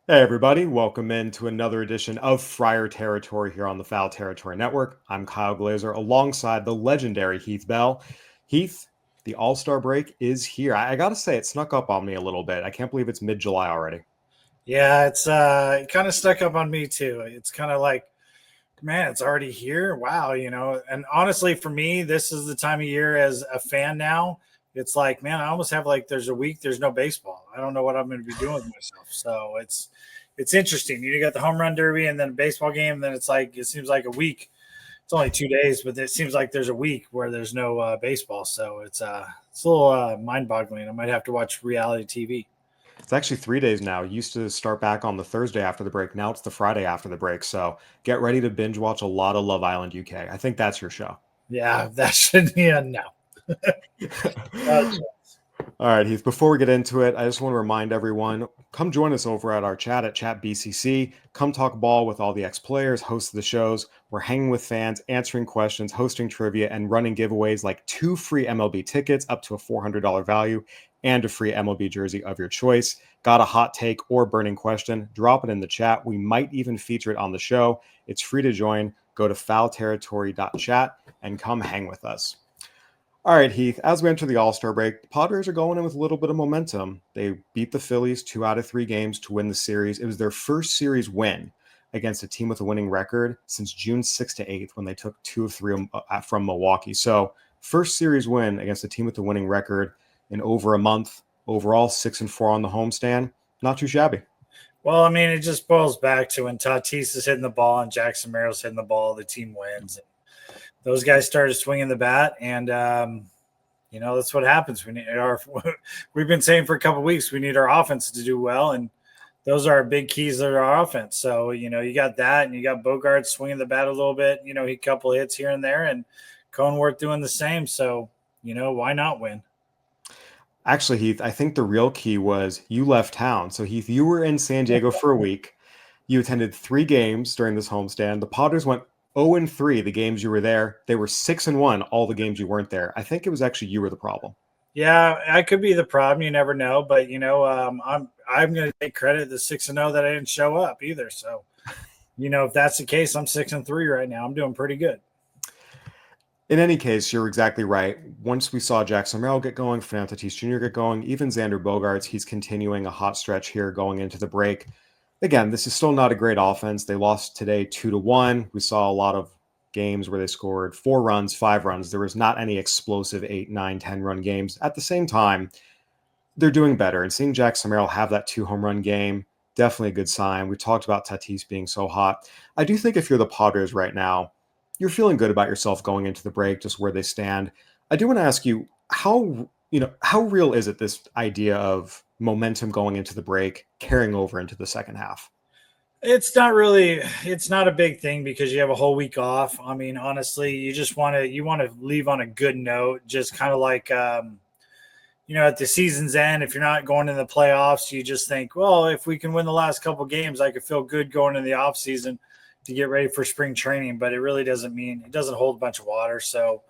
Hey, everybody, welcome in to another edition of Friar Territory here on the Foul Territory Network. I'm Kyle Glaser alongside the legendary Heath Bell. Heath, the All Star break is here. I got to say, it snuck up on me a little bit. I can't believe it's mid July already. Yeah, it's it kind of stuck up on me too. It's kind of like, man, it's already here. Wow, And honestly, for me, this is the time of year as a fan now. It's like, man, I almost have like there's a week there's no baseball. I don't know what I'm going to be doing with myself. So it's interesting. You got the home run derby and then a baseball game. And then it's like it seems like a week. It's only 2 days, but it seems like there's a week where there's no baseball. So it's a little mind boggling. I might have to watch reality TV. It's actually 3 days now. It used to start back on the Thursday after the break. Now it's the Friday after the break. So get ready to binge watch a lot of Love Island UK. I think that's your show. Yeah, that should be a no. All right, Heath, before we get into it, I just want to remind everyone, come join us over at our chat at Chat BCC. Come talk ball with all the ex-players, hosts of the shows. We're hanging with fans, answering questions, hosting trivia, and running giveaways like 2 free MLB tickets up to a $400 value and a free MLB jersey of your choice. Got a hot take or burning question? Drop it in the chat. We might even feature it on the show. It's free to join. Go to foulterritory.chat and come hang with us. All right, Heath, as we enter the All-Star break, the Padres are going in with a little bit of momentum. They beat the Phillies 2 out of 3 games to win the series. It was their first series win against a team with a winning record since June 6th to 8th when they took 2 of 3 from Milwaukee. So first series win against a team with a winning record in over a month. Overall, 6-4 on the homestand. Not too shabby. Well, I mean, it just boils back to when Tatis is hitting the ball and Jackson Merrill's hitting the ball, the team wins. Those guys started swinging the bat, and that's what happens. We need our. We've been saying for a couple of weeks we need our offense to do well, and those are our big keys to our offense. So you got that, and you got Bogart swinging the bat a little bit. He a couple of hits here and there, and Cronenworth doing the same. So why not win? Actually, Heath, I think the real key was you left town. So, Heath, you were in San Diego for a week. You attended 3 games during this homestand. The Padres went 0-3 the games you were there. They were 6-1 all the games you weren't there. I think it was actually you were the problem. Yeah, I could be the problem. You never know, but I'm going to take credit the 6-0 that I didn't show up either. So if that's the case, I'm 6-3 right now. I'm doing pretty good. In any case, you're exactly right. Once we saw Jackson Merrill get going, Fernando Tatis Jr. get going, even Xander Bogaerts, he's continuing a hot stretch here going into the break. Again, this is still not a great offense. They lost today 2-1. We saw a lot of games where they scored 4 runs, 5 runs. There was not any explosive 8, 9, 10 run games. At the same time, they're doing better. And seeing Jackson Merrill have that 2 home run game, definitely a good sign. We talked about Tatis being so hot. I do think if you're the Padres right now, you're feeling good about yourself going into the break, just where they stand. I do want to ask you how real is it, this idea of momentum going into the break carrying over into the second half? It's not a big thing because you have a whole week off. I mean, honestly, you want to leave on a good note, just kind of like at the season's end, if you're not going in the playoffs, you just think, well, if we can win the last couple games, I could feel good going in the off season to get ready for spring training, but it really doesn't hold a bunch of water. So,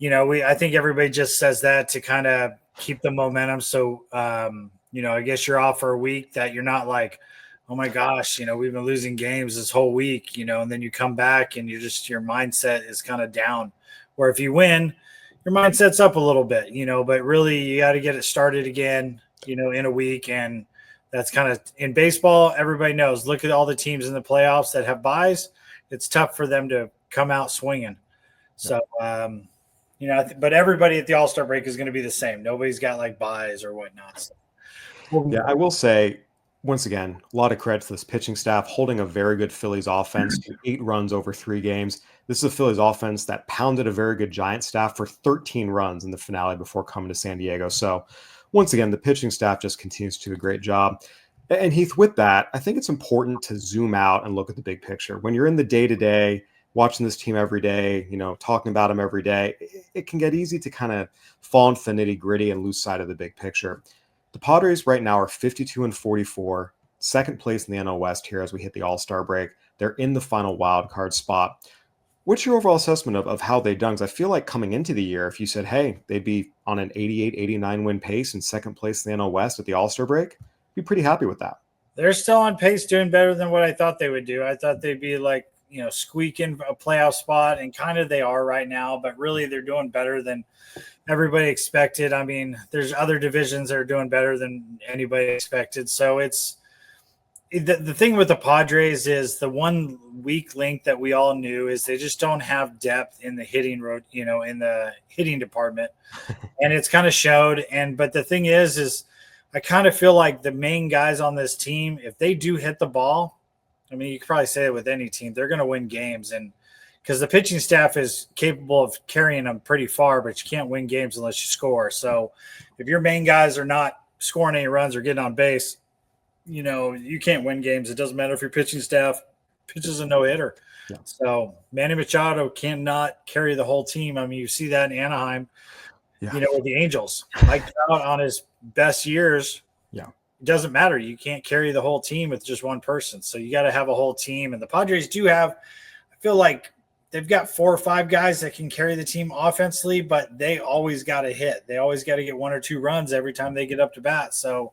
I think everybody just says that to kind of keep the momentum. So, I guess you're off for a week that you're not like, oh my gosh, we've been losing games this whole week, and then you come back and your mindset is kind of down. Where if you win, your mindset's up a little bit, but really you got to get it started again, in a week. And that's kind of in baseball. Everybody knows, look at all the teams in the playoffs that have buys. It's tough for them to come out swinging. So, but everybody at the All-Star break is going to be the same. Nobody's got like buys or whatnot. So, Yeah, I will say, once again, a lot of credit to this pitching staff holding a very good Phillies offense to 8 runs over 3 games. This is a Phillies offense that pounded a very good Giant staff for 13 runs in the finale before coming to San Diego. So, once again, the pitching staff just continues to do a great job. And Heath, with that, I think it's important to zoom out and look at the big picture. When you're in the day to day, watching this team every day, talking about them every day, it can get easy to kind of fall into the nitty gritty and lose sight of the big picture. The Padres right now are 52-44, second place in the NL West here as we hit the All-Star break. They're in the final wild card spot. What's your overall assessment of how they've done? Because I feel like coming into the year, if you said, hey, they'd be on an 88, 89 win pace in second place in the NL West at the All-Star break, be pretty happy with that. They're still on pace doing better than what I thought they would do. I thought they'd be like, squeaking a playoff spot, and kind of they are right now, but really they're doing better than everybody expected. I mean, there's other divisions that are doing better than anybody expected. So the thing with the Padres is the one weak link that we all knew is they just don't have depth in the hitting road, in the hitting department. And it's kind of showed. But the thing is I kind of feel like the main guys on this team, if they do hit the ball, I mean, you could probably say it with any team, they're going to win games. And because the pitching staff is capable of carrying them pretty far, but you can't win games unless you score. So if your main guys are not scoring any runs or getting on base, you can't win games. It doesn't matter if your pitching staff pitches a no-hitter. Yeah. So Manny Machado cannot carry the whole team. I mean, you see that in Anaheim, with the Angels. Mike Trout on his best years, it doesn't matter. You can't carry the whole team with just one person. So you got to have a whole team. And the Padres do have, I feel like they've got 4 or 5 guys that can carry the team offensively, but they always got to hit. They always got to get 1 or 2 runs every time they get up to bat. So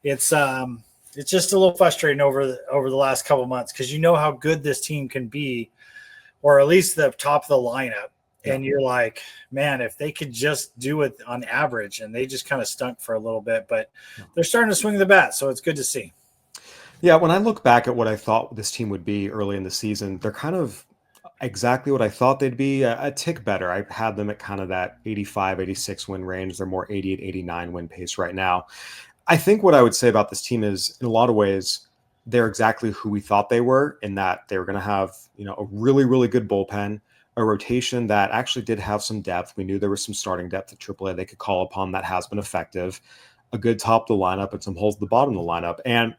it's just a little frustrating over the last couple of months because you know how good this team can be, or at least the top of the lineup. And you're like, man, if they could just do it on average, and they just kind of stunk for a little bit, but they're starting to swing the bat, so it's good to see. Yeah, when I look back at what I thought this team would be early in the season, they're kind of exactly what I thought they'd be, a tick better. I had them at kind of that 85, 86 win range. They're more 88, 89 win pace right now. I think what I would say about this team is, in a lot of ways, they're exactly who we thought they were, in that they were going to have, a really, really good bullpen, a rotation that actually did have some depth. We knew there was some starting depth at AAA they could call upon that has been effective, a good top of the lineup and some holes at the bottom of the lineup. And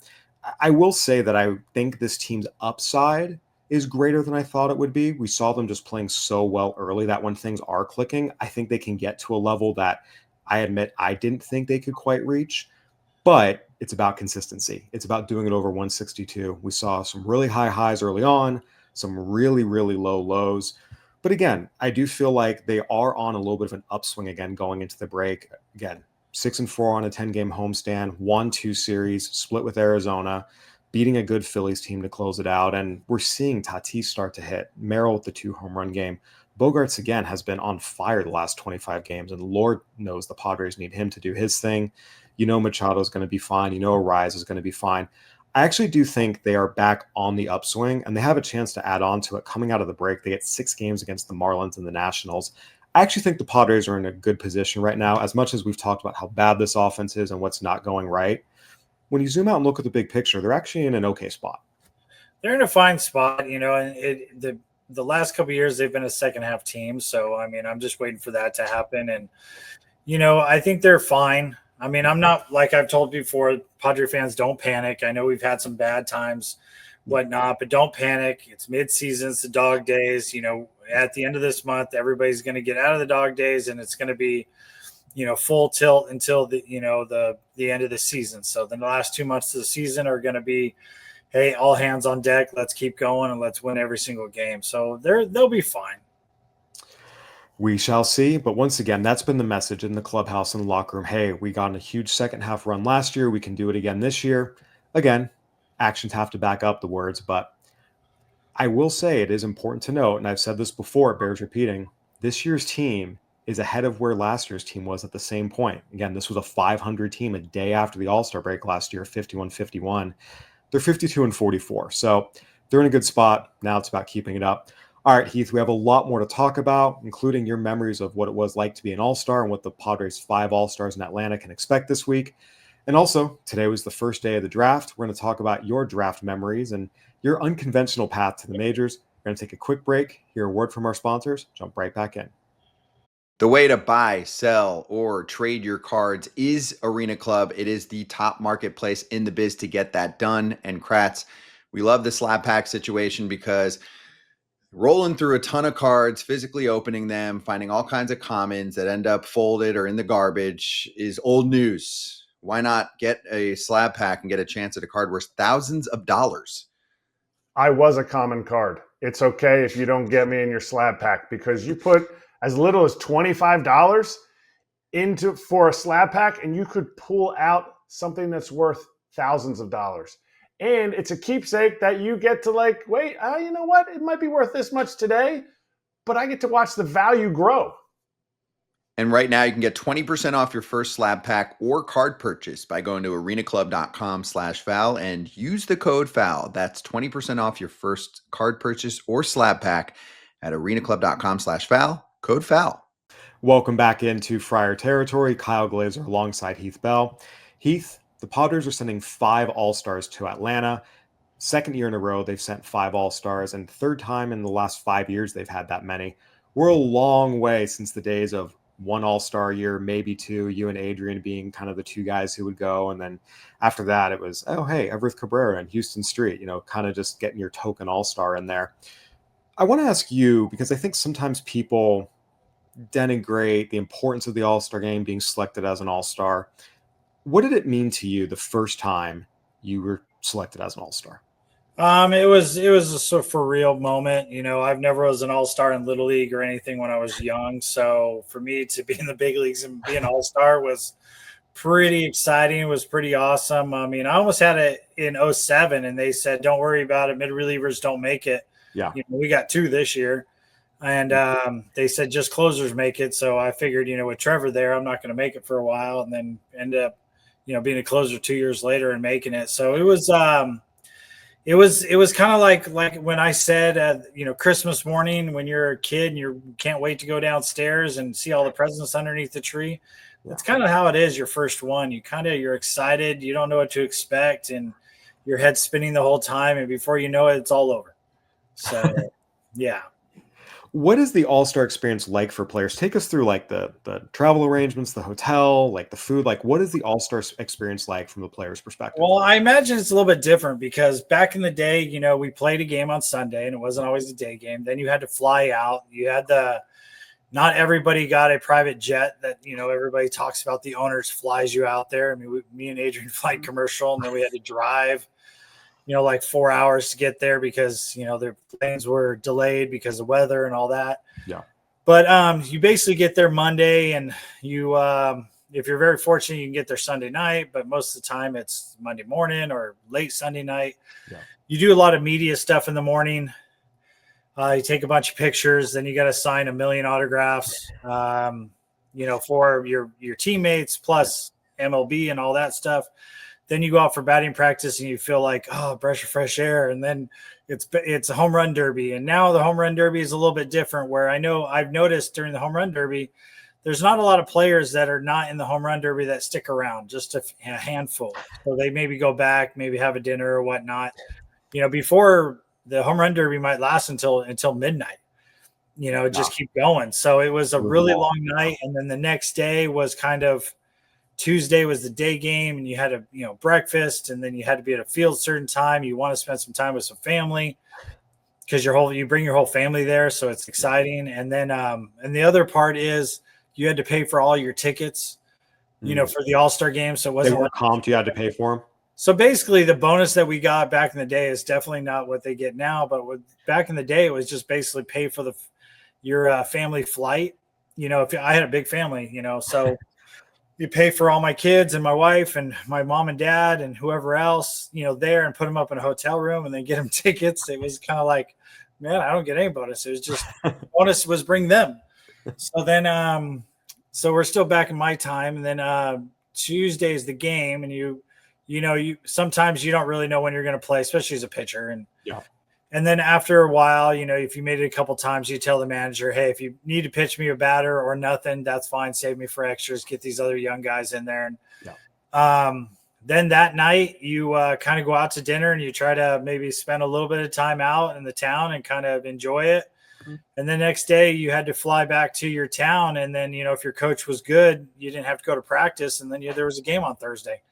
I will say that I think this team's upside is greater than I thought it would be. We saw them just playing so well early that when things are clicking, I think they can get to a level that I admit I didn't think they could quite reach. But it's about consistency. It's about doing it over 162. We saw some really high highs early on, some really, really low lows. But again, I do feel like they are on a little bit of an upswing again going into the break. Again, 6-4 on a 10-game homestand, 1-2 series, split with Arizona, beating a good Phillies team to close it out. And we're seeing Tatis start to hit. Merrill with the 2 home run game. Bogarts, again, has been on fire the last 25 games, and Lord knows the Padres need him to do his thing. Machado is going to be fine. Ariz is going to be fine. I actually do think they are back on the upswing, and they have a chance to add on to it. Coming out of the break, they get 6 games against the Marlins and the Nationals. I actually think the Padres are in a good position right now, as much as we've talked about how bad this offense is and what's not going right. When you zoom out and look at the big picture, they're actually in an okay spot. They're in a fine spot, and the last couple of years they've been a second half team. So, I mean, I'm just waiting for that to happen. And, I think they're fine. I mean, I'm not, like I've told before, Padre fans, don't panic. I know we've had some bad times, whatnot, but don't panic. It's mid-season. It's the dog days. At the end of this month, everybody's going to get out of the dog days, and it's going to be, full tilt until the end of the season. So the last 2 months of the season are going to be, hey, all hands on deck. Let's keep going and let's win every single game. So they'll be fine. We shall see. But once again, that's been the message in the clubhouse and the locker room. Hey, we got in a huge second half run last year. We can do it again this year. Again, actions have to back up the words. But I will say it is important to note, and I've said this before, it bears repeating, this year's team is ahead of where last year's team was at the same point. Again, this was a 500 team a day after the All-Star break last year, 51-51. They're 52-44. So they're in a good spot. Now it's about keeping it up. All right, Heath, we have a lot more to talk about, including your memories of what it was like to be an All-Star and what the Padres' 5 All-Stars in Atlanta can expect this week. And also, today was the first day of the draft. We're going to talk about your draft memories and your unconventional path to the majors. We're going to take a quick break, hear a word from our sponsors, jump right back in. The way to buy, sell, or trade your cards is Arena Club. It is the top marketplace in the biz to get that done. And Kratz, we love the slab pack situation because rolling through a ton of cards, physically opening them, finding all kinds of commons that end up folded or in the garbage is old news. Why not get a slab pack and get a chance at a card worth thousands of dollars? I was a common card. It's okay if you don't get me in your slab pack because you put as little as $25 for a slab pack and you could pull out something that's worth thousands of dollars. And it's a keepsake that you get to like, wait, you know what? It might be worth this much today, but I get to watch the value grow. And right now you can get 20% off your first slab pack or card purchase by going to arenaclub.com/foul and use the code FOUL. That's 20% off your first card purchase or slab pack at arenaclub.com/foul, code FOUL. Welcome back into Friar Territory. Kyle Glaser alongside Heath Bell. Heath, the Padres are sending 5 All-Stars to Atlanta. Second year in a row, they've sent 5 All-Stars, and third time in the last 5 years they've had that many. We're a long way since the days of 1 All-Star year, maybe 2, you and Adrian being kind of the 2 guys who would go. And then after that, it was, oh, hey, Everett Cabrera and Houston Street, kind of just getting your token All-Star in there. I want to ask you, because I think sometimes people denigrate the importance of the All-Star game, being selected as an All-Star. What did it mean to you the first time you were selected as an All-Star? It was a sort of for real moment. I've never was an All-Star in Little League or anything when I was young. So for me to be in the big leagues and be an All-Star was pretty exciting. It was pretty awesome. I mean, I almost had it in 2007 and they said, don't worry about it. Mid relievers don't make it. Yeah. We got 2 this year. And they said just closers make it. So I figured, with Trevor there, I'm not going to make it for a while, and then end up, being a closer 2 years later and making it. So it was kind of like when I said, Christmas morning when you're a kid and you can't wait to go downstairs and see all the presents underneath the tree. That's kind of how it is. Your first one, you're excited. You don't know what to expect, and your head's spinning the whole time. And before you know it, it's all over. So, yeah. What is the All-Star experience like for players? Take us through like the travel arrangements, the hotel, like the food. Like, what is the All-Star experience like from the player's perspective? Well, I imagine it's a little bit different because back in the day, we played a game on Sunday and it wasn't always a day game. Then you had to fly out. You had not everybody got a private jet that, everybody talks about. The owners flies you out there. I mean, me and Adrian flight commercial, and then we had to drive like 4 hours to get there because, their planes were delayed because of weather and all that. Yeah. But you basically get there Monday, and you, if you're very fortunate, you can get there Sunday night, but most of the time it's Monday morning or late Sunday night. Yeah. You do a lot of media stuff in the morning. You take a bunch of pictures, then you got to sign 1 million autographs, for your teammates plus MLB and all that stuff. Then you go out for batting practice and you feel like, oh, breath of fresh air. And then it's a home run derby. And now the home run derby is a little bit different, where I've noticed during the home run derby, there's not a lot of players that are not in the home run derby that stick around, just a handful. So they maybe go back, maybe have a dinner or whatnot. Before the home run derby might last until midnight, just keep going. So it was a really long night. And then the next day was kind of, Tuesday was the day game, and you had a breakfast, and then you had to be at a field a certain time. You want to spend some time with some family because you bring your whole family there, so it's exciting. And then and the other part is you had to pay for all your tickets, for the All-Star game. So it wasn't comped, you had to pay for them. So basically, the bonus that we got back in the day is definitely not what they get now. But back in the day, it was just basically pay for your family flight. If I had a big family, so. You pay for all my kids and my wife and my mom and dad and whoever else, there, and put them up in a hotel room and then get them tickets. It was kind of like, man, I don't get any bonus. It was just bonus was bring them. So then, so we're still back in my time. And then Tuesday is the game, and you sometimes you don't really know when you're going to play, especially as a pitcher. And yeah. And then after a while, if you made it a couple times, you tell the manager, hey, if you need to pitch me a batter or nothing, that's fine. Save me for extras. Get these other young guys in there. And then that night, you kind of go out to dinner and you try to maybe spend a little bit of time out in the town and kind of enjoy it. Mm-hmm. And the next day, you had to fly back to your town. And then, if your coach was good, you didn't have to go to practice. And then there was a game on Thursday.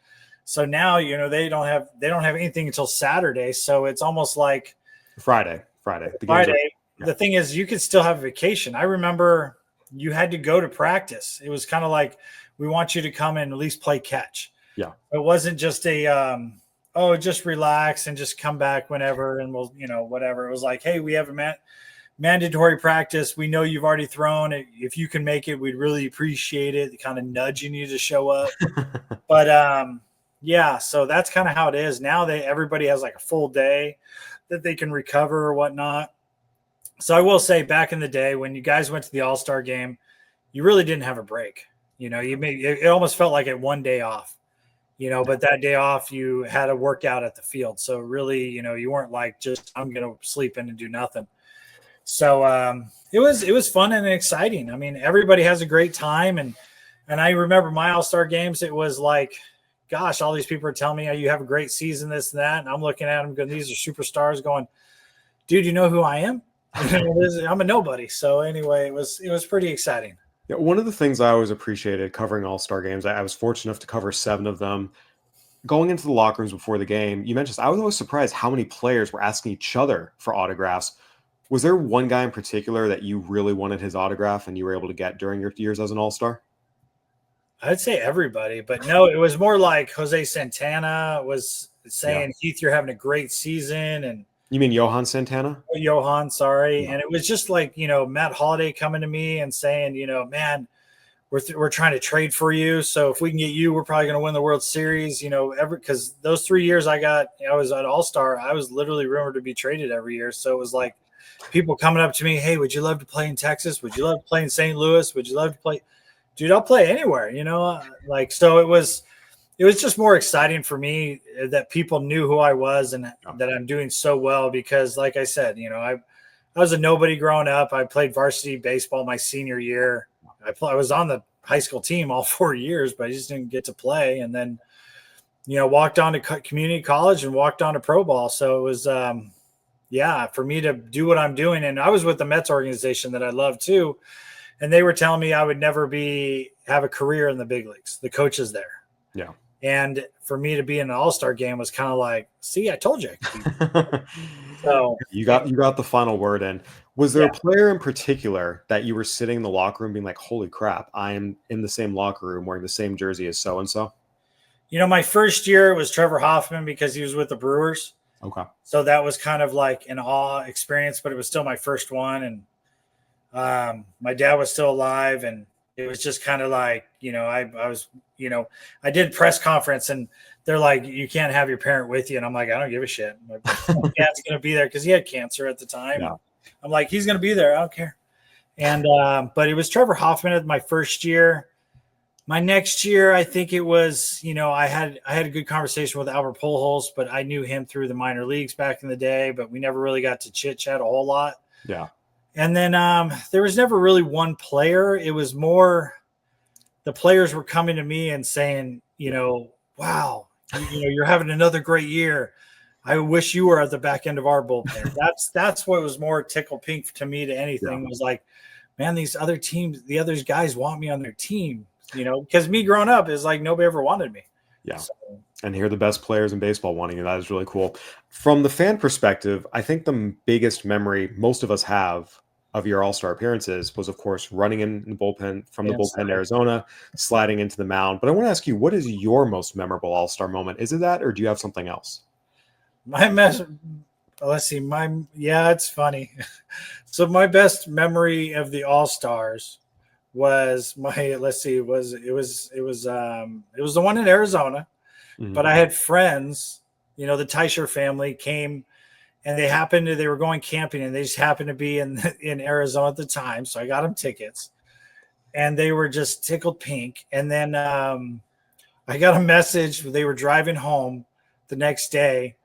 So now, they don't have anything until Saturday. So it's almost like Friday. The thing is, you could still have a vacation. I remember you had to go to practice. It was kind of like, we want you to come and at least play catch. Yeah. It wasn't just just relax and just come back whenever and we'll, whatever. It was like, hey, we have a mandatory practice. We know you've already thrown it. If you can make it, we'd really appreciate it. Kind of nudging you to show up. But Yeah, so that's kind of how it is now. Everybody has like a full day that they can recover or whatnot. So I will say, back in the day when you guys went to the All-Star game, you really didn't have a break. It almost felt like it one day off. But that day off, you had a workout at the field. So really, you weren't like just I'm gonna sleep in and do nothing. So it was fun and exciting. I mean, everybody has a great time, and I remember my All-Star games. It was like, gosh, all these people are telling me, oh, you have a great season, this and that, and I'm looking at them going, these are superstars. Going, dude, you know who I am? I'm a nobody. So anyway, it was pretty exciting. Yeah, one of the things I always appreciated covering All-Star games, I was fortunate enough to cover 7 of them. Going into the locker rooms before the game, you mentioned I was always surprised how many players were asking each other for autographs. Was there one guy in particular that you really wanted his autograph and you were able to get during your years as an All-Star? I'd say everybody, but no, it was more like Jose Santana was saying, Heath, you're having a great season. And you mean Johan Santana? Johan, sorry. Yeah. And it was just like, Matt Holliday coming to me and saying, man, we're trying to trade for you. So if we can get you, we're probably going to win the World Series, because those 3 years I was an All-Star, I was literally rumored to be traded every year. So it was like people coming up to me, hey, would you love to play in Texas? Would you love to play in St. Louis? Would you love to play? Dude, I'll play anywhere, so it was just more exciting for me that people knew who I was and that I'm doing so well because, like I said, I was a nobody growing up. I played varsity baseball my senior year. I was on the high school team all 4 years, but I just didn't get to play. And then, walked on to community college and walked on to pro ball. So it was, for me to do what I'm doing. And I was with the Mets organization that I love too. And they were telling me I would never have a career in the big leagues, the coaches there. Yeah. And for me to be in an All-Star game was kind of like, see, I told you. So you got the final word in. Was there a player in particular that you were sitting in the locker room being like, holy crap, I am in the same locker room wearing the same jersey as so-and-so? My first year was Trevor Hoffman because he was with the Brewers. Okay. So that was kind of like an awe experience, but it was still my first one. And my dad was still alive, and it was just kind of like, I was, I did press conference and they're like, you can't have your parent with you. And I'm like, I don't give a shit. My dad's going to be there because he had cancer at the time. Yeah. I'm like, he's going to be there. I don't care. And, but it was Trevor Hoffman at my first year. My next year, I think it was, I had a good conversation with Albert Pujols, but I knew him through the minor leagues back in the day, but we never really got to chit chat a whole lot. Yeah. And then there was never really one player. It was more the players were coming to me and saying, wow, you're having another great year. I wish you were at the back end of our bullpen. That's what was more tickle pink to me to anything. Yeah. Was like, man, these other teams, the other guys want me on their team, because me growing up is like nobody ever wanted me. Yeah. So, and here are the best players in baseball wanting you. That is really cool. From the fan perspective, I think the biggest memory most of us have of your All-Star appearances was, of course, running in the bullpen from the bullpen in Arizona, sliding into the mound. But I want to ask you, what is your most memorable All-Star moment? Is it that, or do you have something else? It's funny. So my best memory of the All-Stars was the one in Arizona, but I had friends, the Teicher family came. And they were going camping, and they just happened to be in Arizona at the time. So I got them tickets, and they were just tickled pink. And then I got a message. They were driving home the next day,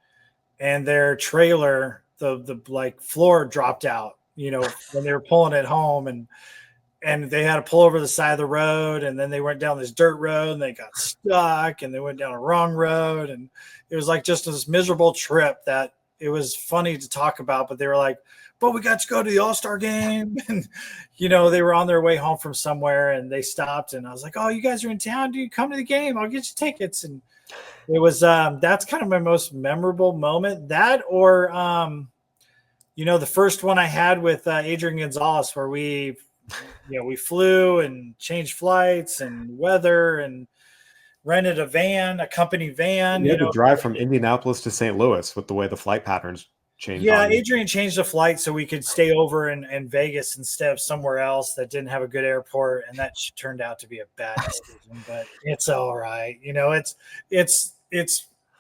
and their trailer, the like floor dropped out, when they were pulling it home, and they had to pull over the side of the road, and then they went down this dirt road, and they got stuck, and they went down a wrong road, and it was like just this miserable trip that. It was funny to talk about, but they were like, but we got to go to the All-Star game. And, they were on their way home from somewhere and they stopped. And I was like, oh, you guys are in town. Dude, come to the game. I'll get you tickets. And it was, that's kind of my most memorable moment. That or, the first one I had with Adrian Gonzalez where we flew and changed flights and weather and rented a company van. You had to drive from Indianapolis to St. Louis with the way the flight patterns changed. Yeah, Adrian changed the flight so we could stay over in Vegas instead of somewhere else that didn't have a good airport, and that turned out to be a bad decision. But it's all right.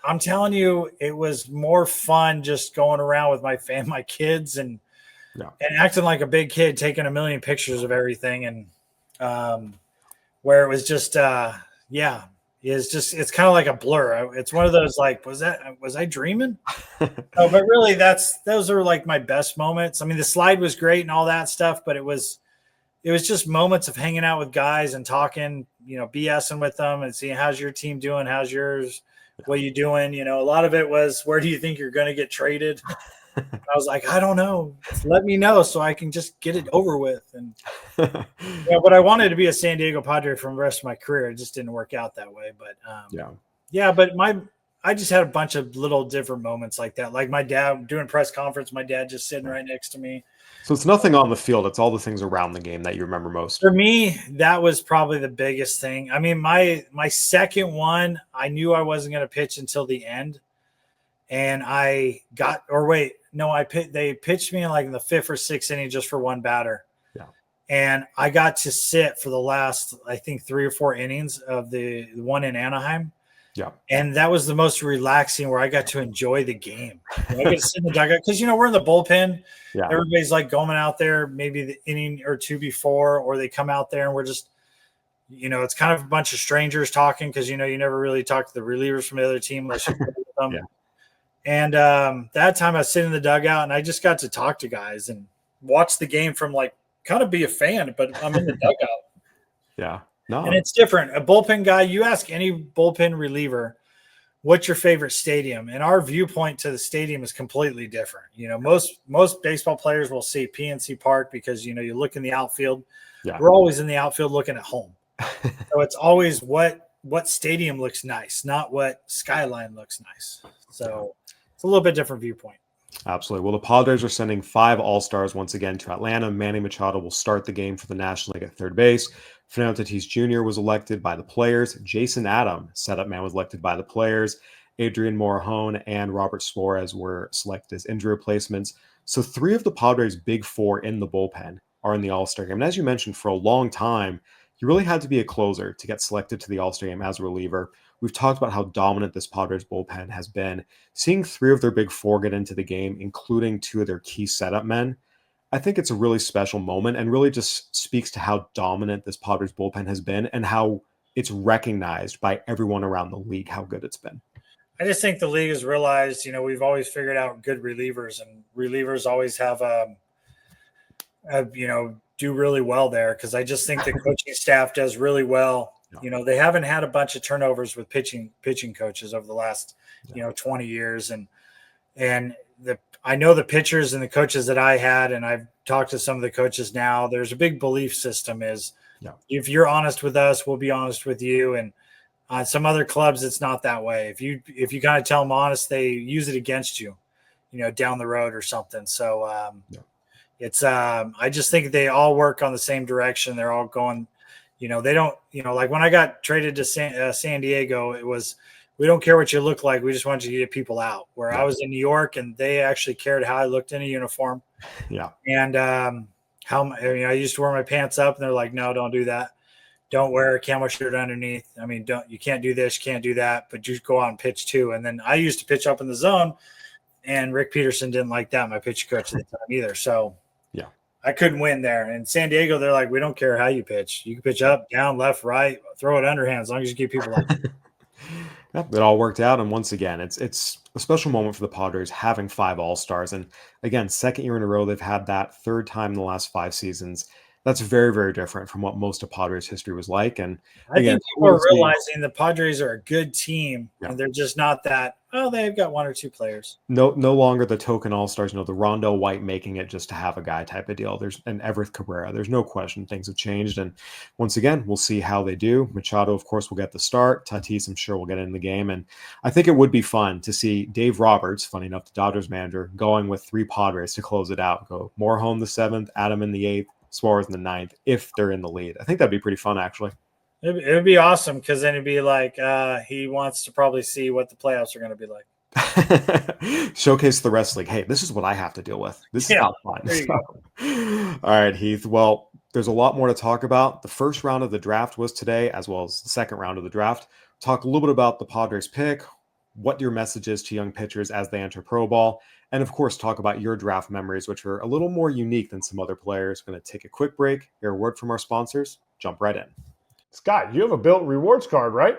I'm telling you, it was more fun just going around with my kids and acting like a big kid, taking a million pictures of everything. And where it was just, it's kind of like a blur. It's one of those, like, was I dreaming? No, but really those are like my best moments. I mean, the slide was great and all that stuff, but it was just moments of hanging out with guys and talking, BSing with them and seeing how's your team doing, how's yours, what you doing. A lot of it was, where do you think you're going to get traded? I was like, I don't know. Let me know so I can just get it over with. And but I wanted to be a San Diego Padre for the rest of my career. It just didn't work out that way. But but I just had a bunch of little different moments like that. Like my dad doing press conference, my dad just sitting right next to me. So it's nothing on the field. It's all the things around the game that you remember most. For me, that was probably the biggest thing. I mean, my second one, I knew I wasn't going to pitch until the end. And they pitched me in the fifth or sixth inning just for one batter. Yeah. And I got to sit for the last, I think, 3 or 4 innings of the one in Anaheim. Yeah. And that was the most relaxing, where I got to enjoy the game. I got to sit in the dugout because, we're in the bullpen. Yeah. Everybody's like going out there maybe the inning or two before, or they come out there and we're just, it's kind of a bunch of strangers talking because, you never really talk to the relievers from the other team unless you play with them. Yeah. And that time I was sitting in the dugout and I just got to talk to guys and watch the game from kind of be a fan, but I'm in the dugout. Yeah. No. And it's different. A bullpen guy, you ask any bullpen reliever, what's your favorite stadium? And our viewpoint to the stadium is completely different. Most baseball players will see PNC Park because, you look in the outfield. Yeah. We're always in the outfield looking at home. So it's always what stadium looks nice, not what skyline looks nice. So it's a little bit different viewpoint. Absolutely. Well, the Padres are sending 5 All-Stars once again to Atlanta. Manny Machado will start the game for the National League at third base. Fernando Tatis Jr. was elected by the players. Jason Adam, setup man, was elected by the players. Adrian Morejon and Robert Suarez were selected as injury replacements. So 3 of the Padres' big 4 in the bullpen are in the All-Star game. And as you mentioned, for a long time, you really had to be a closer to get selected to the All-Star game as a reliever. We've talked about how dominant this Padres bullpen has been. Seeing 3 of their big 4 get into the game, including 2 of their key setup men, I think it's a really special moment and really just speaks to how dominant this Padres bullpen has been and how it's recognized by everyone around the league, how good it's been. I just think the league has realized, we've always figured out good relievers, and relievers always have do really well there, because I just think the coaching staff does really well. Yeah. They haven't had a bunch of turnovers with pitching coaches over the last 20 years, and I know the pitchers and the coaches that I had, and I've talked to some of the coaches now. There's a big belief system is if you're honest with us, we'll be honest with you. And on some other clubs, it's not that way. If you kind of tell them honest, they use it against you, down the road or something. So it's I just think they all work on the same direction. They're all going, they don't, like when I got traded to San Diego, it was, we don't care what you look like. We just want you to get people out. Where I was in New York, and they actually cared how I looked in a uniform. Yeah. And I used to wear my pants up, and they're like, no, don't do that. Don't wear a camo shirt underneath. I mean, you can't do this, you can't do that, but you go out and pitch too. And then I used to pitch up in the zone, and Rick Peterson didn't like that, my pitch coach at the time either. So yeah, I couldn't win there. And San Diego, they're like, we don't care how you pitch. You can pitch up, down, left, right, throw it underhand, as long as you keep people out. Yep, it all worked out. And once again, it's a special moment for the Padres having 5 All-Stars. And again, second year in a row, they've had that, third time in the last 5 seasons. That's very, very different from what most of Padres history was like. And I think people are realizing the Padres are a good team, and they're just not that, they've got 1 or 2 players. No longer the token All-Stars, the Rondell White making it just to have a guy type of deal. There's an Everett Cabrera. There's no question things have changed. And once again, we'll see how they do. Machado, of course, will get the start. Tatis, I'm sure, will get in the game. And I think it would be fun to see Dave Roberts, funny enough, the Dodgers manager, going with 3 Padres to close it out. Go Morejon the 7th, Adam in the 8th, Suarez in the 9th, if they're in the lead. I think that'd be pretty fun, actually. It would be awesome, because then it'd be like he wants to probably see what the playoffs are going to be like. Showcase the rest of the league. Hey, this is what I have to deal with. This is not fun. So. All right, Heath. Well, there's a lot more to talk about. The first round of the draft was today, as well as the second round of the draft. Talk a little bit about the Padres pick, what your message is to young pitchers as they enter pro ball, and of course, talk about your draft memories, which are a little more unique than some other players. We're going to take a quick break, hear a word from our sponsors, jump right in. Scott, you have a Built Rewards card, right?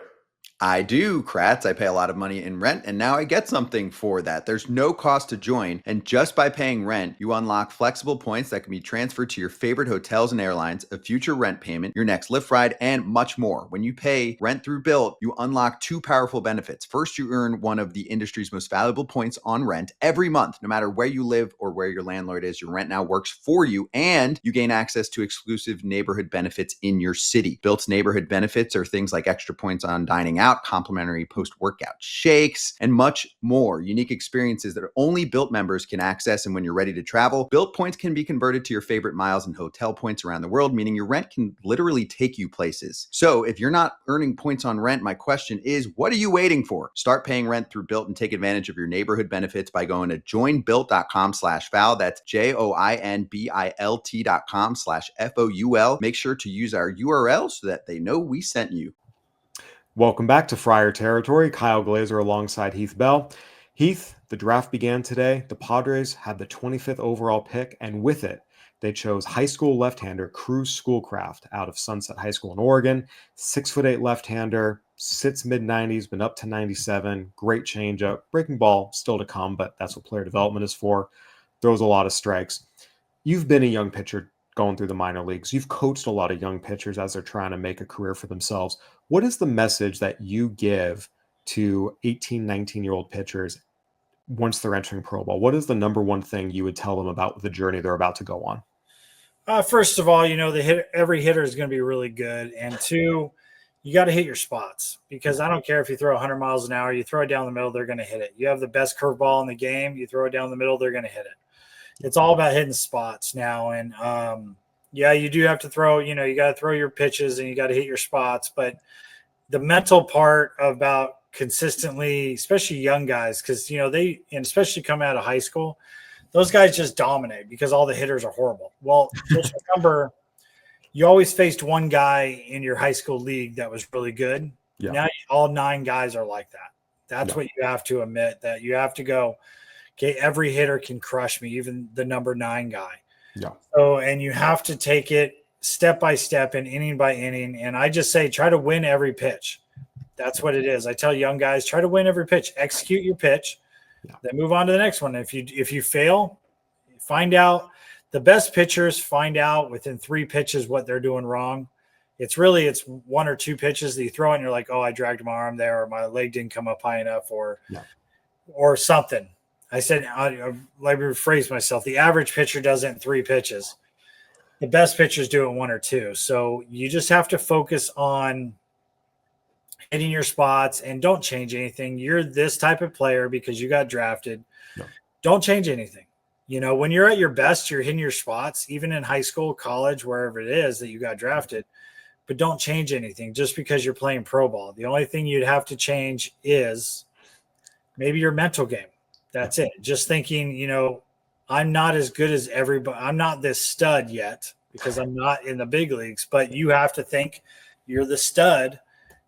I do, Kratz. I pay a lot of money in rent, and now I get something for that. There's no cost to join, and just by paying rent, you unlock flexible points that can be transferred to your favorite hotels and airlines, a future rent payment, your next Lyft ride, and much more. When you pay rent through Built, you unlock two powerful benefits. First, you earn one of the industry's most valuable points on rent every month. No matter where you live or where your landlord is, your rent now works for you, and you gain access to exclusive neighborhood benefits in your city. Built's neighborhood benefits are things like extra points on dining out, complimentary post-workout shakes, and much more. Unique experiences that only Built members can access. And when you're ready to travel, Built points can be converted to your favorite miles and hotel points around the world, meaning your rent can literally take you places. So if you're not earning points on rent, my question is, what are you waiting for? Start paying rent through Built and take advantage of your neighborhood benefits by going to joinbuilt.com/foul. That's joinbilt.com/FOUL. Make sure to use our URL so that they know we sent you. Welcome back to Friar Territory. Kyle Glaser alongside Heath Bell. Heath, the draft began today. The Padres had the 25th overall pick, and with it, they chose high school left-hander Kruz Schoolcraft out of Sunset High School in Oregon. 6'8" left-hander, sits mid-90s, been up to 97. Great changeup. Breaking ball still to come, but that's what player development is for. Throws a lot of strikes. You've been a young pitcher going through the minor leagues. You've coached a lot of young pitchers as they're trying to make a career for themselves. What is the message that you give to 18, 19-year-old pitchers once they're entering pro ball? What is the number one thing you would tell them about the journey they're about to go on? First of all, every hitter is going to be really good. And two, you got to hit your spots, because I don't care if you throw 100 miles an hour, you throw it down the middle, they're going to hit it. You have the best curveball in the game, you throw it down the middle, they're going to hit it. It's all about hitting spots now. And you do have to throw, you got to throw your pitches and you got to hit your spots. But the mental part about consistently, especially young guys, because, and especially coming out of high school, those guys just dominate because all the hitters are horrible. Well, just remember, you always faced one guy in your high school league that was really good. Yeah. Now all 9 guys are like that. That's what you have to admit, that you have to go, okay, every hitter can crush me, even the number 9 guy. Yeah. So, and you have to take it step by step and inning by inning. And I just say, try to win every pitch. That's what it is. I tell young guys, try to win every pitch, execute your pitch, then move on to the next one. If you fail, find out. The best pitchers find out within 3 pitches what they're doing wrong. It's 1 or 2 pitches that you throw and you're like, oh, I dragged my arm there, or my leg didn't come up high enough, or something. Let me rephrase myself. The average pitcher does it in 3 pitches. The best pitchers do it 1 or 2. So you just have to focus on hitting your spots and don't change anything. You're this type of player because you got drafted. No. Don't change anything. When you're at your best, you're hitting your spots, even in high school, college, wherever it is that you got drafted. But don't change anything just because you're playing pro ball. The only thing you'd have to change is maybe your mental game. That's it. Just thinking, I'm not as good as everybody. I'm not this stud yet because I'm not in the big leagues, but you have to think you're the stud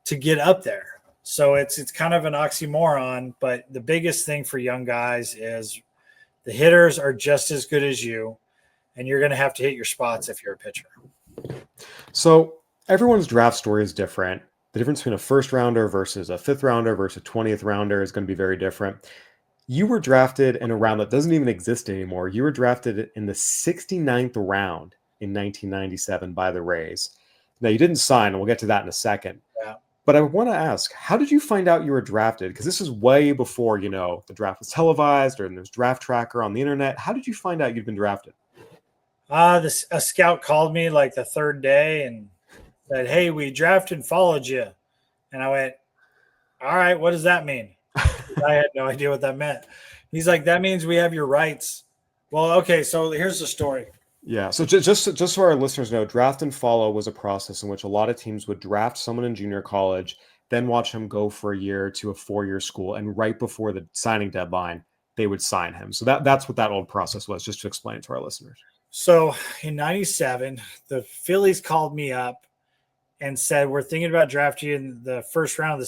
to get up there. So it's kind of an oxymoron, but the biggest thing for young guys is the hitters are just as good as you, and you're going to have to hit your spots if you're a pitcher. So everyone's draft story is different. The difference between a first rounder versus a 5th rounder versus a 20th rounder is going to be very different. You were drafted in a round that doesn't even exist anymore. You were drafted in the 69th round in 1997 by the Rays. Now, you didn't sign, and we'll get to that in a second. Yeah. But I want to ask, how did you find out you were drafted? Because this is way before, the draft was televised or there's Draft Tracker on the internet. How did you find out you'd been drafted? A scout called me like the 3rd day and said, hey, we drafted and followed you. And I went, all right, what does that mean? I had no idea what that meant. He's like, that means we have your rights. Well, okay, so here's the story. Yeah, so just so our listeners know, draft and follow was a process in which a lot of teams would draft someone in junior college, then watch him go for a year to a 4-year school, and right before the signing deadline, they would sign him. So that's what that old process was, just to explain it to our listeners. So in 97, the Phillies called me up and said, we're thinking about drafting you in the first round of the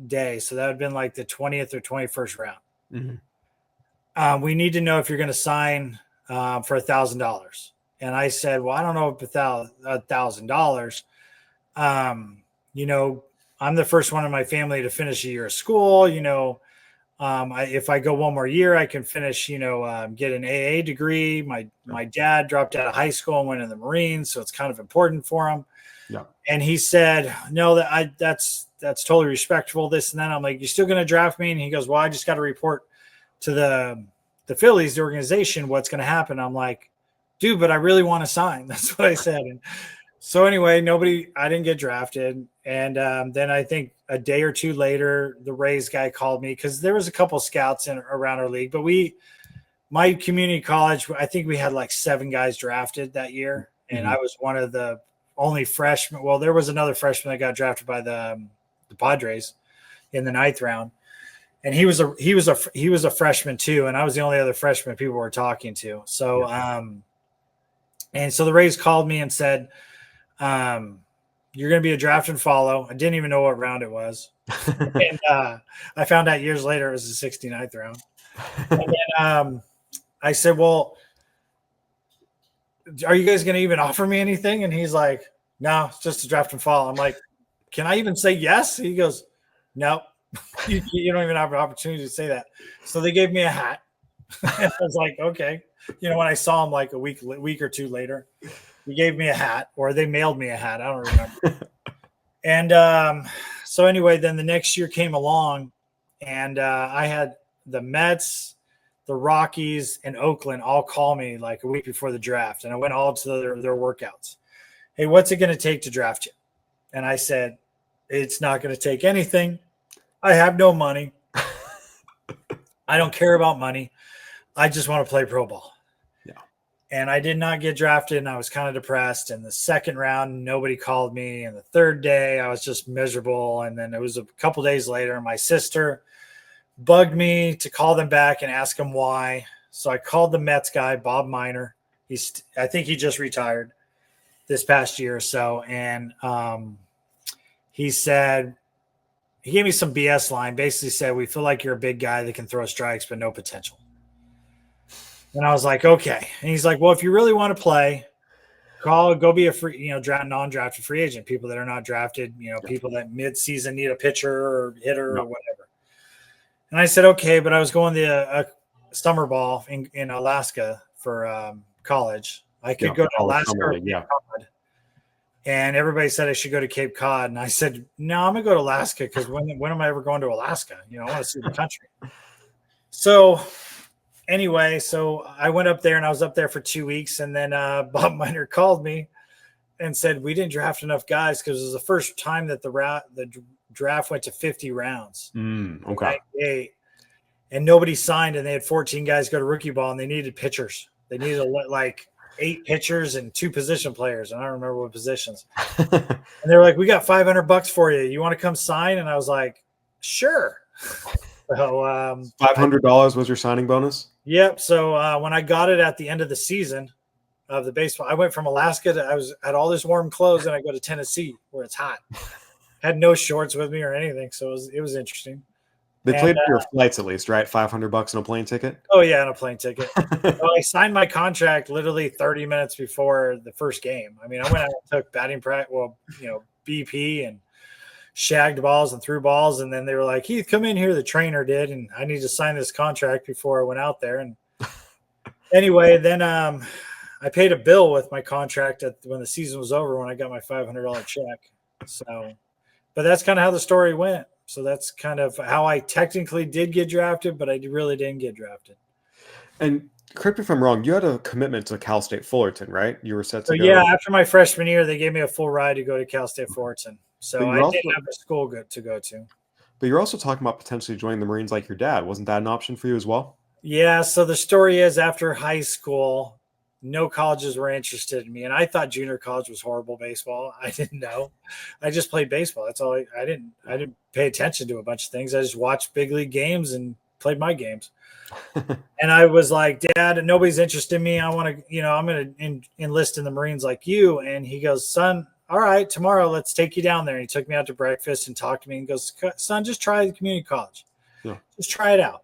day. So that would have been like the 20th or 21st round. Mm-hmm. We need to know if you're going to sign for $1,000. And I said, well, I don't know if $1,000. You know, I'm the first one in my family to finish a year of school. You know, if I go one more year, I can finish, you know, get an AA degree. My dad dropped out of high school and went in the Marines, so it's kind of important for him. Yeah. And he said, no, that's totally respectful, this and that. I'm like, you still going to draft me? And he goes, well, I just got to report to the Phillies, the organization, what's going to happen. I'm like, dude, but I really want to sign. That's what I said. And so anyway, I didn't get drafted. And then I think a day or two later, the Rays guy called me because there was a couple scouts around our league, but my community college, I think we had like 7 guys drafted that year. And I was one of the only freshmen. Well, there was another freshman that got drafted by the Padres in the 9th round. And he was a freshman too. And I was the only other freshman people were talking to. So, and so the Rays called me and said, you're going to be a draft and follow. I didn't even know what round it was. And I found out years later it was the 69th round. And then I said, well, are you guys going to even offer me anything? And he's like, no, it's just a draft and follow. I'm like, can I even say yes? He goes, no, you don't even have an opportunity to say that. So they gave me a hat. And I was like, okay. You know, when I saw him like a week or two later, he gave me a hat, or they mailed me a hat. I don't remember. And so anyway, then the next year came along, and I had the Mets, the Rockies, and Oakland all call me like a week before the draft. And I went all to their workouts. Hey, what's it going to take to draft you? And I said, it's not going to take anything. I have no money. I don't care about money. I just want to play pro ball. Yeah. And I did not get drafted, and I was kind of depressed. And the 2nd round, nobody called me. And the 3rd day, I was just miserable. And then it was a couple days later, my sister bugged me to call them back and ask them why. So I called the Mets guy, Bob Miner. I think he just retired this past year or so. And he said, he gave me some BS line, basically said, we feel like you're a big guy that can throw strikes, but no potential. And I was like, okay. And he's like, well, if you really want to play, go be a free, you know, non-drafted free agent, people that are not drafted, you know, people that mid-season need a pitcher or hitter or whatever. And I said, okay, but I was going to a summer ball in Alaska for college. I could go to Alaska or Cape Cod. And everybody said I should go to Cape Cod. And I said, no, I'm going to go to Alaska because when am I ever going to Alaska? You know, I want to see the country. So anyway, so I went up there, and I was up there for 2 weeks. And then Bob Miner called me and said, we didn't draft enough guys because it was the first time that the draft went to 50 rounds. Okay. 98, and nobody signed, and they had 14 guys go to rookie ball, and they needed pitchers. They needed like 8 pitchers and 2 position players. And I don't remember what positions. And they were like, we got $500 for you. You want to come sign? And I was like, sure. So $500 was your signing bonus? Yep. So when I got it at the end of the season of the baseball, I went from Alaska to, I had all this warm clothes, and I go to Tennessee where it's hot. Had no shorts with me or anything. So it was interesting. They paid for your flights at least, right? $500 on a plane ticket? Oh, yeah, on a plane ticket. So I signed my contract literally 30 minutes before the first game. I mean, I went out and took batting practice, BP, and shagged balls and threw balls. And then they were like, Heath, come in here. The trainer did. And I need to sign this contract before I went out there. And anyway, then I paid a bill with my contract when the season was over, when I got my $500 check. So, but that's kind of how the story went. So that's kind of how I technically did get drafted, but I really didn't get drafted. And correct me if I'm wrong, you had a commitment to Cal State Fullerton, right? You were set to go. Yeah, after my freshman year, they gave me a full ride to go to Cal State Fullerton. So I didn't have a school to go to. But you're also talking about potentially joining the Marines like your dad. Wasn't that an option for you as well? Yeah, so the story is, after high school, no colleges were interested in me. And I thought junior college was horrible baseball. I didn't know. I just played baseball. That's all. I didn't pay attention to a bunch of things. I just watched big league games and played my games. And I was like, Dad, nobody's interested in me. I want to, I'm going to enlist in the Marines like you. And he goes, son, all right, tomorrow let's take you down there. And he took me out to breakfast and talked to me and goes, son, just try the community college. Yeah. Just try it out.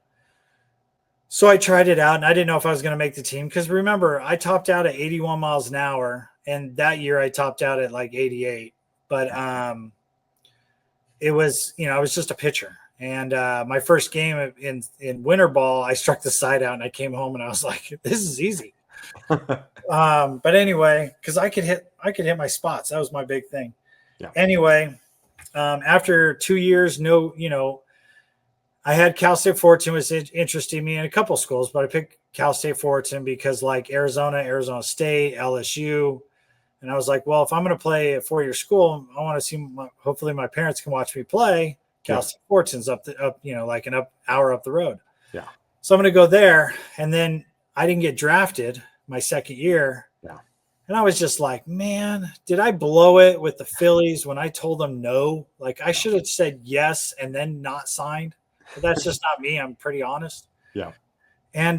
So I tried it out, and I didn't know if I was going to make the team because remember, I topped out at 81 miles an hour, and that year I topped out at like 88. But it was, I was just a pitcher. And my first game in winter ball, I struck the side out, and I came home, and I was like, this is easy. But anyway, because I could hit my spots. That was my big thing. Yeah. Anyway, after 2 years, I had Cal State Fullerton was interesting me in a couple schools, but I picked Cal State Fullerton because like Arizona State, LSU. And I was like, well, if I'm going to play a 4-year school, I want to see, hopefully my parents can watch me play. Cal State Fullerton's up, like an hour up the road. Yeah. So I'm going to go there. And then I didn't get drafted my second year. Yeah. And I was just like, man, did I blow it with the Phillies when I told them no? Like I should have said yes and then not signed. But that's just not me. I'm pretty honest. Yeah. And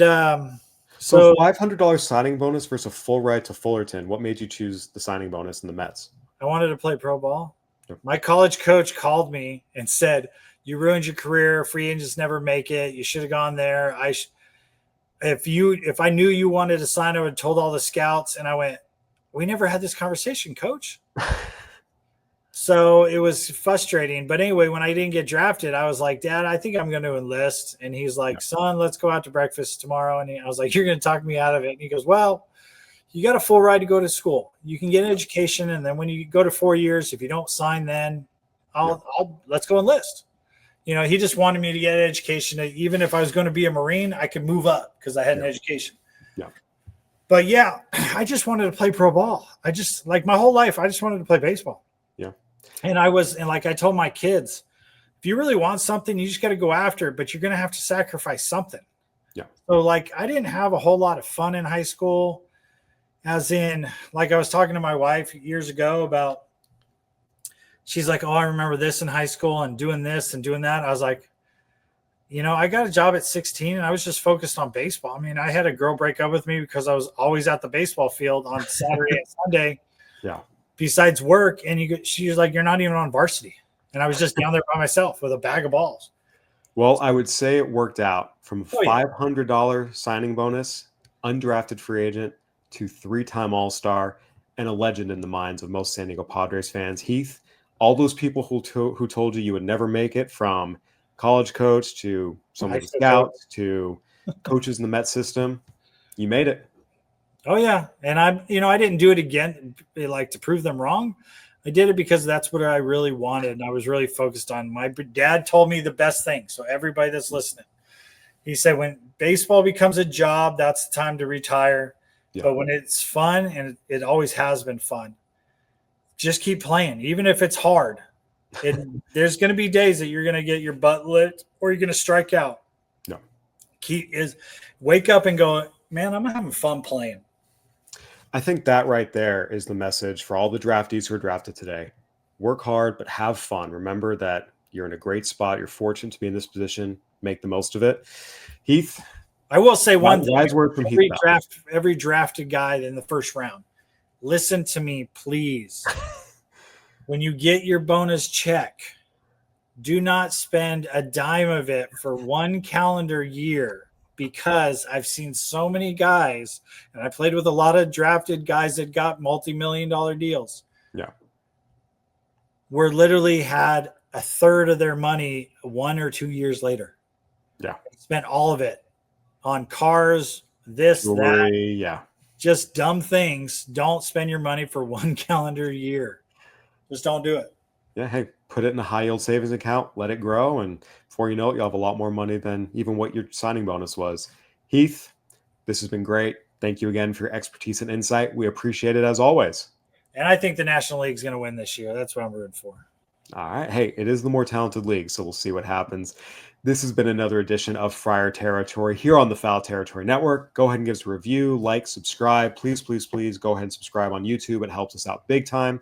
so $500 signing bonus versus a full ride to Fullerton. What made you choose the signing bonus in the Mets? I wanted to play pro ball. Yep. My college coach called me and said, you ruined your career. Free agents never make it. You should have gone there. If I knew you wanted to sign, I would have told all the scouts. And I went, we never had this conversation, coach. So it was frustrating. But anyway, when I didn't get drafted, I was like, Dad, I think I'm going to enlist. And he's like, son, let's go out to breakfast tomorrow. And I was like, you're going to talk me out of it. And he goes, well, you got a full ride to go to school. You can get an education. And then when you go to 4 years, if you don't sign, then let's go enlist. He just wanted me to get an education. Even if I was going to be a Marine, I could move up because I had an education. Yeah. But yeah, I just wanted to play pro ball. I just like my whole life, I just wanted to play baseball. Yeah. And like I told my kids, if you really want something, you just got to go after it, but you're going to have to sacrifice something. Yeah. So like, I didn't have a whole lot of fun in high school, as in, like I was talking to my wife years ago about, she's like, oh, I remember this in high school and doing this and doing that. I was like, I got a job at 16 and I was just focused on baseball. I mean, I had a girl break up with me because I was always at the baseball field on Saturday and Sunday. Yeah. Besides work. And she was like, you're not even on varsity. And I was just down there by myself with a bag of balls. Well, I would say it worked out from $500 signing bonus, undrafted free agent, to 3-time All-Star and a legend in the minds of most San Diego Padres fans. Heath, all those people who told you would never make it, from college coach to some of the scouts to coaches in the Met system, you made it. Oh yeah. And I didn't do it again, like to prove them wrong. I did it because that's what I really wanted. And I was really focused on. My dad told me the best thing. So everybody that's listening, he said, when baseball becomes a job, that's the time to retire. Yeah. But when it's fun, and it always has been fun, just keep playing, even if it's hard. There's going to be days that you're going to get your butt lit or you're going to strike out. No. Wake up and go, man, I'm having fun playing. I think that right there is the message for all the draftees who are drafted today. Work hard, but have fun. Remember that you're in a great spot. You're fortunate to be in this position. Make the most of it. Heath, I will say one thing. Wise word from Every drafted guy in the first round, listen to me, please. When you get your bonus check, do not spend a dime of it for 1 calendar year, because I've seen so many guys, and I played with a lot of drafted guys that got multi-million-dollar deals. Yeah. Where literally had a third of their money 1 or 2 years later. Yeah. Spent all of it on cars, that. Yeah. Just dumb things. Don't spend your money for 1 calendar year. Just don't do it. Yeah. Hey, put it in a high yield savings account, let it grow. And before you know it, you'll have a lot more money than even what your signing bonus was. Heath, this has been great. Thank you again for your expertise and insight. We appreciate it as always. And I think the National League is going to win this year. That's what I'm rooting for. All right. Hey, it is the more talented league, so we'll see what happens. This has been another edition of Friar Territory here on the Foul Territory Network. Go ahead and give us a review, like, subscribe. Please, please, please go ahead and subscribe on YouTube. It helps us out big time.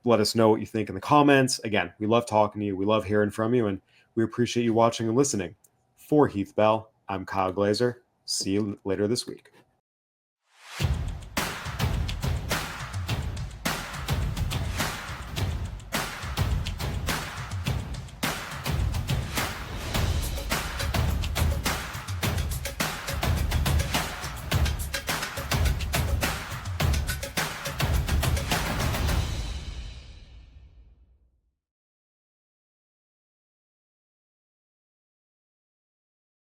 Let us know what you think in the comments. Again, we love talking to you. We love hearing from you, and we appreciate you watching and listening. For Heath Bell, I'm Kyle Glaser. See you later this week.